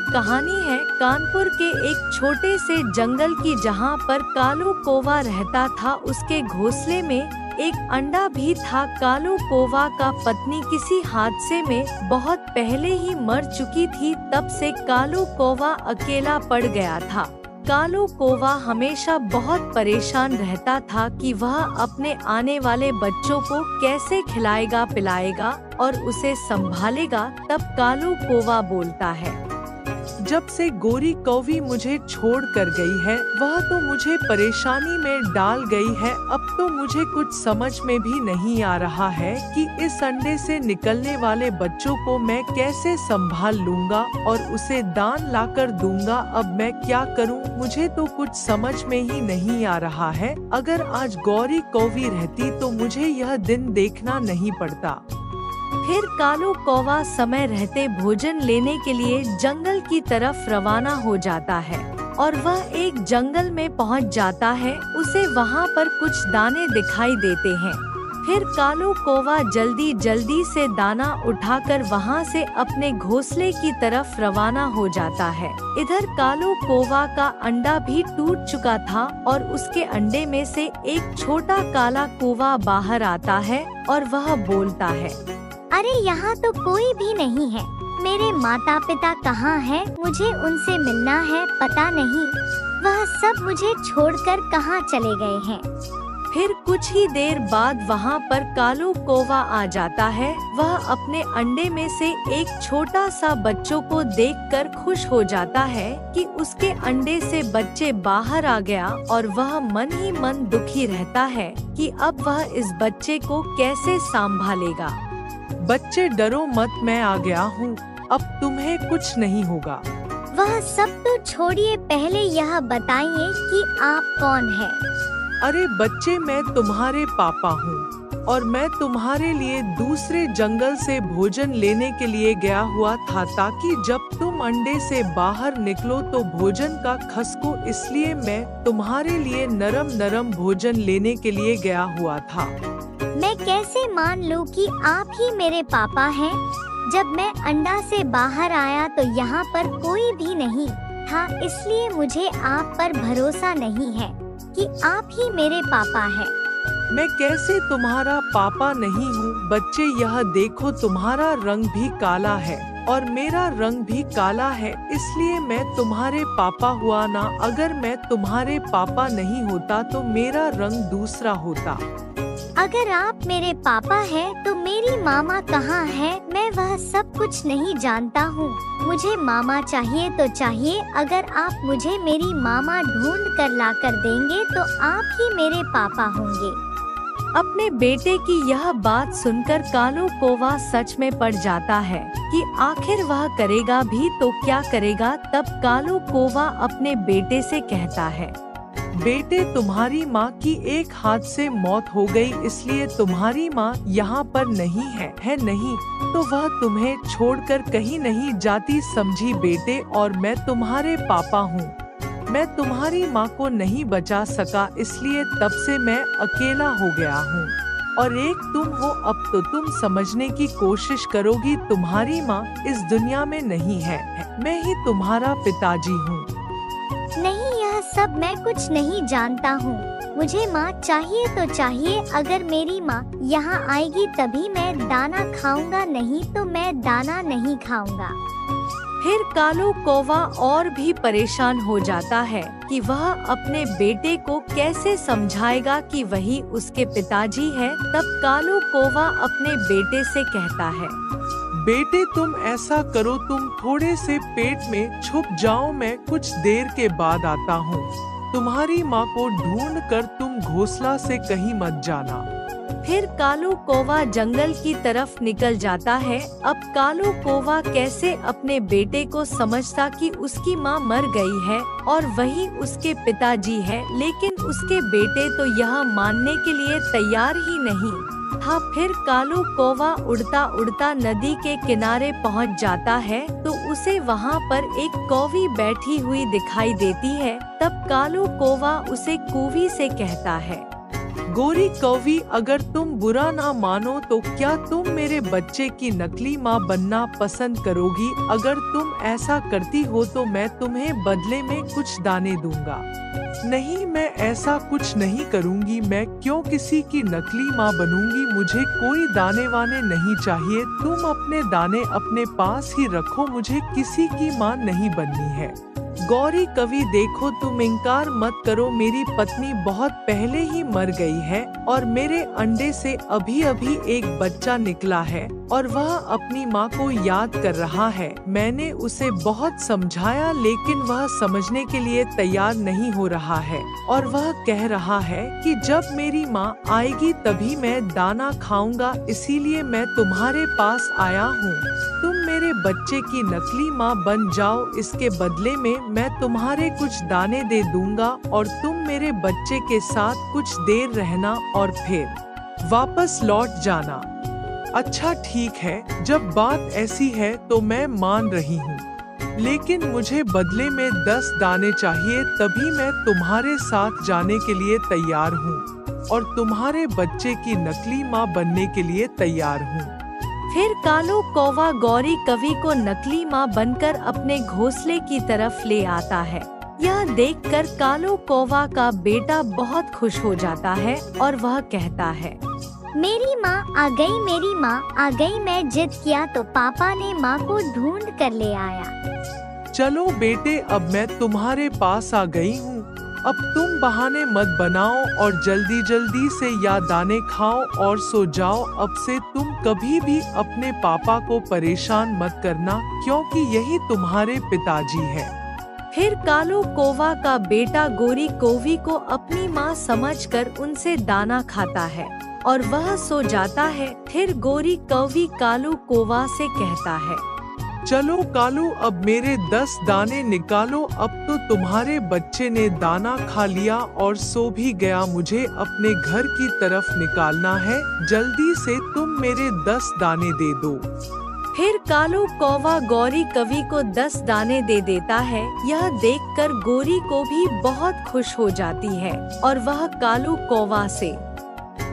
कहानी है कानपुर के एक छोटे से जंगल की, जहाँ पर कालू कौवा रहता था। उसके घोंसले में एक अंडा भी था। कालू कौवा का पत्नी किसी हादसे में बहुत पहले ही मर चुकी थी। तब से कालू कौवा अकेला पड़ गया था। कालू कौवा हमेशा बहुत परेशान रहता था कि वह अपने आने वाले बच्चों को कैसे खिलाएगा पिलाएगा और उसे संभालेगा। तब कालू कौवा बोलता है, जब से गोरी कौवी मुझे छोड़ कर गई है, वह तो मुझे परेशानी में डाल गई है। अब तो मुझे कुछ समझ में भी नहीं आ रहा है कि इस अंडे से निकलने वाले बच्चों को मैं कैसे संभाल लूंगा और उसे दान लाकर दूंगा। अब मैं क्या करूं? मुझे तो कुछ समझ में ही नहीं आ रहा है। अगर आज गौरी कौवी रहती तो मुझे यह दिन देखना नहीं पड़ता। फिर कालू कौवा समय रहते भोजन लेने के लिए जंगल की तरफ रवाना हो जाता है और वह एक जंगल में पहुंच जाता है। उसे वहां पर कुछ दाने दिखाई देते हैं। फिर कालू कौवा जल्दी जल्दी से दाना उठाकर वहां से अपने घोंसले की तरफ रवाना हो जाता है। इधर कालू कौवा का अंडा भी टूट चुका था और उसके अंडे में से एक छोटा काला कौवा बाहर आता है और वह बोलता है, अरे यहाँ तो कोई भी नहीं है। मेरे माता पिता कहाँ हैं? मुझे उनसे मिलना है। पता नहीं वह सब मुझे छोड़कर कहाँ चले गए हैं। फिर कुछ ही देर बाद वहाँ पर कालू कौवा आ जाता है। वह अपने अंडे में से एक छोटा सा बच्चों को देखकर खुश हो जाता है कि उसके अंडे से बच्चे बाहर आ गया और वह मन ही मन दुखी रहता है कि अब वह इस बच्चे को कैसे संभालेगा। बच्चे डरो मत, मैं आ गया हूँ। अब तुम्हें कुछ नहीं होगा। वह सब तो छोड़िए, पहले यह बताइए कि आप कौन हैं? अरे बच्चे, मैं तुम्हारे पापा हूँ और मैं तुम्हारे लिए दूसरे जंगल से भोजन लेने के लिए गया हुआ था, ताकि जब तुम अंडे से बाहर निकलो तो भोजन का खसको। इसलिए मैं तुम्हारे लिए नरम नरम भोजन लेने के लिए गया हुआ था। मैं कैसे मान लूं कि आप ही मेरे पापा हैं? जब मैं अंडा से बाहर आया तो यहाँ पर कोई भी नहीं था, इसलिए मुझे आप पर भरोसा नहीं है कि आप ही मेरे पापा हैं। मैं कैसे तुम्हारा पापा नहीं हूँ? बच्चे, यह देखो, तुम्हारा रंग भी काला है और मेरा रंग भी काला है, इसलिए मैं तुम्हारे पापा हुआ ना। अगर मैं तुम्हारे पापा नहीं होता तो मेरा रंग दूसरा होता। अगर आप मेरे पापा हैं तो मेरी मामा कहाँ है? मैं वह सब कुछ नहीं जानता हूँ। मुझे मामा चाहिए तो चाहिए। अगर आप मुझे मेरी मामा ढूंढ कर ला कर देंगे तो आप ही मेरे पापा होंगे। अपने बेटे की यह बात सुनकर कालू कौवा सच में पड़ जाता है कि आखिर वह करेगा भी तो क्या करेगा। तब कालू कौवा अपने बेटे से कहता है, बेटे, तुम्हारी माँ की एक हाथ से मौत हो गई, इसलिए तुम्हारी माँ यहाँ पर नहीं है नहीं तो वह तुम्हें छोड़कर कहीं नहीं जाती, समझी बेटे। और मैं तुम्हारे पापा हूँ। मैं तुम्हारी माँ को नहीं बचा सका, इसलिए तब से मैं अकेला हो गया हूँ और एक तुम हो। अब तो तुम समझने की कोशिश करोगी, तुम्हारी माँ इस दुनिया में नहीं है, मैं ही तुम्हारा पिताजी हूँ। नहीं, यह सब मैं कुछ नहीं जानता हूँ। मुझे माँ चाहिए तो चाहिए। अगर मेरी माँ यहाँ आएगी तभी मैं दाना खाऊंगा, नहीं तो मैं दाना नहीं खाऊंगा। फिर कालू कौवा और भी परेशान हो जाता है कि वह अपने बेटे को कैसे समझाएगा कि वही उसके पिताजी है। तब कालू कौवा अपने बेटे से कहता है, बेटे, तुम ऐसा करो, तुम थोड़े से पेट में छुप जाओ, मैं कुछ देर के बाद आता हूँ। तुम्हारी माँ को ढूंढ कर तुम घोंसला से कहीं मत जाना। फिर कालू कौवा जंगल की तरफ निकल जाता है। अब कालू कौवा कैसे अपने बेटे को समझता कि उसकी माँ मर गई है और वही उसके पिताजी है, लेकिन उसके बेटे तो यह मानने के लिए तैयार ही नहीं था। फिर कालू कौवा उड़ता उड़ता नदी के किनारे पहुंच जाता है तो उसे वहां पर एक कौवी बैठी हुई दिखाई देती है। तब कालू कौवा उसे कौवी से कहता है, गोरी कौवी, अगर तुम बुरा ना मानो तो क्या तुम मेरे बच्चे की नकली माँ बनना पसंद करोगी? अगर तुम ऐसा करती हो तो मैं तुम्हें बदले में कुछ दाने दूंगा। नहीं, मैं ऐसा कुछ नहीं करूंगी। मैं क्यों किसी की नकली माँ बनूंगी? मुझे कोई दाने वाने नहीं चाहिए। तुम अपने दाने अपने पास ही रखो, मुझे किसी की माँ नहीं बननी है। गौरी कवि, देखो तुम इनकार मत करो, मेरी पत्नी बहुत पहले ही मर गई है और मेरे अंडे से अभी अभी एक बच्चा निकला है और वह अपनी माँ को याद कर रहा है। मैंने उसे बहुत समझाया लेकिन वह समझने के लिए तैयार नहीं हो रहा है और वह कह रहा है कि जब मेरी माँ आएगी तभी मैं दाना खाऊंगा, इसीलिए मैं तुम्हारे पास आया हूँ। तुम मेरे बच्चे की नकली माँ बन जाओ, इसके बदले में मैं तुम्हारे कुछ दाने दे दूंगा और तुम मेरे बच्चे के साथ कुछ देर रहना और फिर वापस लौट जाना। अच्छा ठीक है, जब बात ऐसी है तो मैं मान रही हूँ, लेकिन मुझे बदले में 10 दाने चाहिए, तभी मैं तुम्हारे साथ जाने के लिए तैयार हूँ और तुम्हारे बच्चे की नकली माँ बनने के लिए तैयार हूँ। फिर कालो कौवा गौरी कवि को नकली माँ बनकर अपने घोंसले की तरफ ले आता है। यह देखकर कालो कौवा का बेटा बहुत खुश हो जाता है और वह कहता है, मेरी माँ आ गई, मेरी माँ आ गई। मैं जिद किया तो पापा ने माँ को ढूंढ कर ले आया। चलो बेटे, अब मैं तुम्हारे पास आ गई हूँ। अब तुम बहाने मत बनाओ और जल्दी जल्दी से या दाने खाओ और सो जाओ। अब से तुम कभी भी अपने पापा को परेशान मत करना, क्योंकि यही तुम्हारे पिताजी हैं। फिर कालो कौवा का बेटा गोरी कौवी को अपनी माँ समझकर उनसे दाना खाता है और वह सो जाता है। फिर गोरी कौवी कालो कौवा से कहता है, चलो कालू, अब मेरे 10 दाने निकालो। अब तो तुम्हारे बच्चे ने दाना खा लिया और सो भी गया, मुझे अपने घर की तरफ निकालना है। जल्दी से तुम मेरे 10 दाने दे दो। फिर कालो कौवा गौरी कवि को 10 दाने दे देता है। यह देखकर गोरी को भी बहुत खुश हो जाती है और वह कालो कौवा से,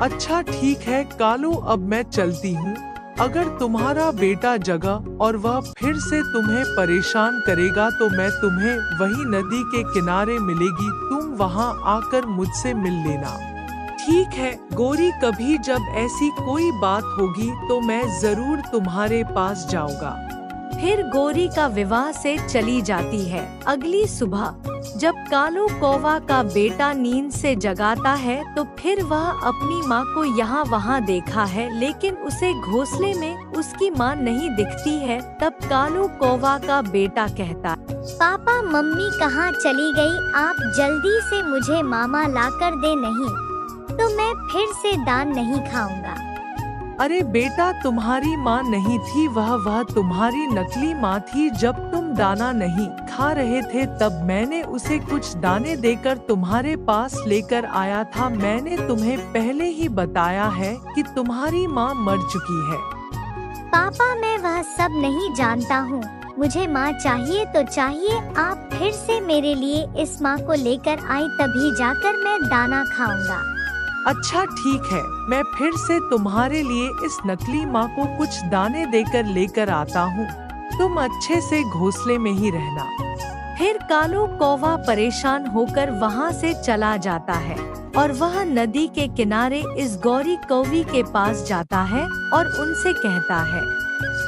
अच्छा ठीक है कालू, अब मैं चलती हूँ। अगर तुम्हारा बेटा जगा और वह फिर से तुम्हें परेशान करेगा तो मैं तुम्हें वही नदी के किनारे मिलेगी, तुम वहाँ आकर मुझसे मिल लेना। ठीक है गोरी, कभी जब ऐसी कोई बात होगी तो मैं जरूर तुम्हारे पास जाऊंगा। फिर गोरी का विवाह से चली जाती है। अगली सुबह जब कालो कौवा का बेटा नींद से जगाता है तो फिर वह अपनी माँ को यहाँ वहाँ देखा है, लेकिन उसे घोंसले में उसकी माँ नहीं दिखती है। तब कालो कौवा का बेटा कहता, पापा मम्मी कहाँ चली गई? आप जल्दी से मुझे मामा लाकर दे, नहीं तो मैं फिर से दान नहीं खाऊंगा। अरे बेटा, तुम्हारी माँ नहीं थी, वह तुम्हारी नकली माँ थी। जब तुम दाना नहीं खा रहे थे तब मैंने उसे कुछ दाने देकर तुम्हारे पास लेकर आया था। मैंने तुम्हें पहले ही बताया है कि तुम्हारी माँ मर चुकी है। पापा मैं वह सब नहीं जानता हूँ, मुझे माँ चाहिए तो चाहिए। आप फिर से मेरे लिए इस माँ को लेकर आई, तभी जाकर मैं दाना खाऊंगा। अच्छा ठीक है, मैं फिर से तुम्हारे लिए इस नकली माँ को कुछ दाने देकर लेकर आता हूँ। तुम अच्छे से घोंसले में ही रहना। फिर कालो कौवा परेशान होकर वहाँ से चला जाता है और वह नदी के किनारे इस गौरी कौवी के पास जाता है और उनसे कहता है,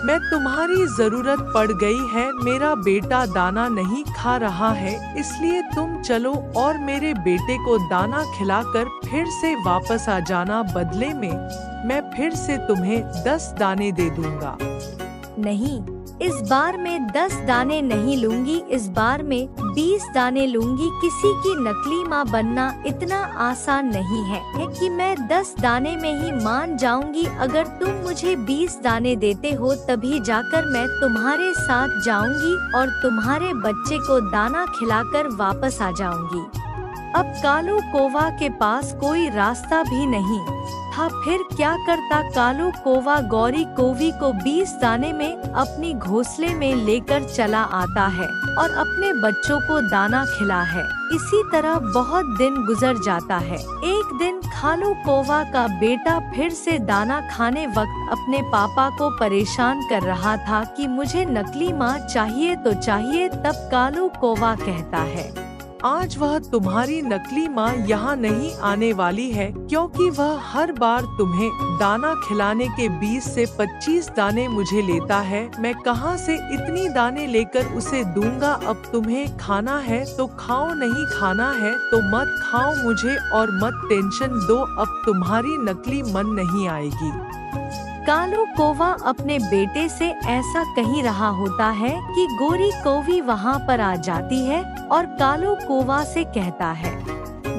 मैं तुम्हारी जरूरत पड़ गई है, मेरा बेटा दाना नहीं खा रहा है, इसलिए तुम चलो और मेरे बेटे को दाना खिलाकर फिर से वापस आ जाना। बदले में मैं फिर से तुम्हें 10 दाने दे दूंगा। नहीं, इस बार मैं 10 दाने नहीं लूंगी, इस बार मैं 20 दाने लूंगी। किसी की नकली माँ बनना इतना आसान नहीं है कि मैं 10 दाने में ही मान जाऊंगी। अगर तुम मुझे 20 दाने देते हो तभी जाकर मैं तुम्हारे साथ जाऊंगी और तुम्हारे बच्चे को दाना खिलाकर वापस आ जाऊंगी। अब कालो कौवा के पास कोई रास्ता भी नहीं था, फिर क्या करता। कालो कौवा गौरी कौवी को 20 दाने में अपनी घोंसले में लेकर चला आता है और अपने बच्चों को दाना खिला है। इसी तरह बहुत दिन गुजर जाता है। एक दिन कालू कौवा का बेटा फिर से दाना खाने वक्त अपने पापा को परेशान कर रहा था कि मुझे नकली माँ चाहिए तो चाहिए। तब कालू कौवा कहता है, आज वह तुम्हारी नकली माँ यहाँ नहीं आने वाली है, क्योंकि वह हर बार तुम्हें दाना खिलाने के 20 से 25 दाने मुझे लेता है। मैं कहाँ से इतनी दाने लेकर उसे दूंगा। अब तुम्हें खाना है तो खाओ, नहीं खाना है तो मत खाओ मुझे और मत टेंशन दो, अब तुम्हारी नकली मन नहीं आएगी। कालू कौवा अपने बेटे से ऐसा कही रहा होता है कि गोरी कौवी वहाँ पर आ जाती है और कालू कौवा से कहता है,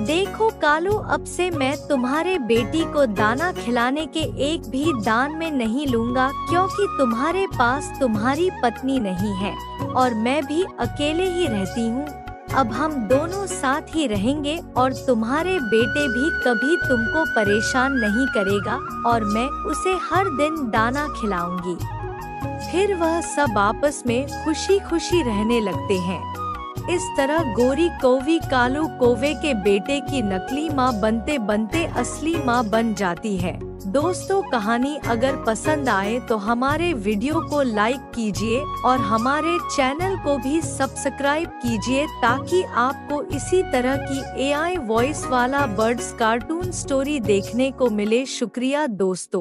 देखो कालू, अब से मैं तुम्हारे बेटी को दाना खिलाने के एक भी दान में नहीं लूँगा, क्योंकि तुम्हारे पास तुम्हारी पत्नी नहीं है और मैं भी अकेले ही रहती हूँ। अब हम दोनों साथ ही रहेंगे और तुम्हारे बेटे भी कभी तुमको परेशान नहीं करेगा और मैं उसे हर दिन दाना खिलाऊंगी। फिर वह सब आपस में खुशी खुशी रहने लगते हैं। इस तरह गोरी कौवी कालू कौवे के बेटे की नकली माँ बनते बनते असली माँ बन जाती है। दोस्तों, कहानी अगर पसंद आए तो हमारे वीडियो को लाइक कीजिए और हमारे चैनल को भी सब्सक्राइब कीजिए ताकि आपको इसी तरह की AI वॉइस वाला बर्ड्स कार्टून स्टोरी देखने को मिले। शुक्रिया दोस्तों।